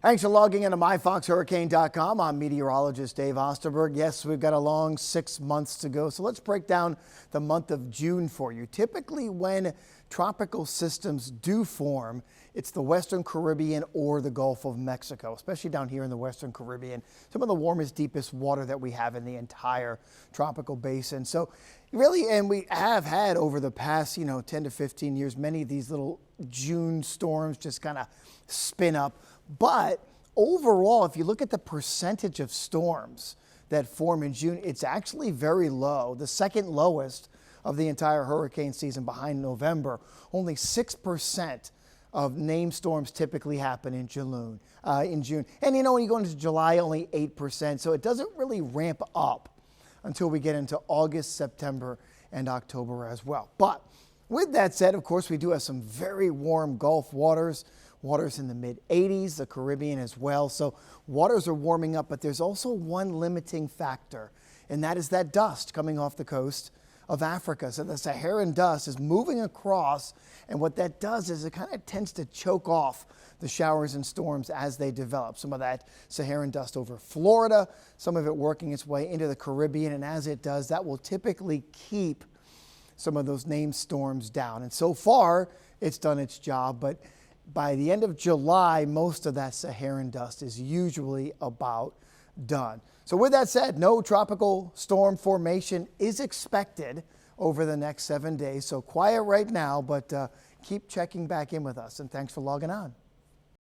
Thanks for logging into myfoxhurricane.com. I'm meteorologist Dave Osterberg. Yes, we've got a long 6 months to go. So let's break down the month of June for you. Typically when tropical systems do form, it's the Western Caribbean or the Gulf of Mexico, especially down here in the Western Caribbean. Some of the warmest, deepest water that we have in the entire tropical basin. So really, and we have had over the past, 10 to 15 years, many of these little June storms just kind of spin up. But overall, if you look at the percentage of storms that form in June, it's actually very low, the second lowest of the entire hurricane season behind November. Only 6% of named storms typically happen in June. And when you go into July, only 8%. So it doesn't really ramp up until we get into August, September, and October as well. But with that said, of course, we do have some very warm Gulf waters in the mid-80s, the Caribbean as well. So waters are warming up, but there's also one limiting factor, and that is that dust coming off the coast of Africa. So the Saharan dust is moving across, and what that does is it kind of tends to choke off the showers and storms as they develop. Some of that Saharan dust over Florida, some of it working its way into the Caribbean, and as it does, that will typically keep some of those named storms down. And so far, it's done its job, but by the end of July, most of that Saharan dust is usually about done. So with that said, no tropical storm formation is expected over the next 7 days. So quiet right now, but keep checking back in with us. And thanks for logging on.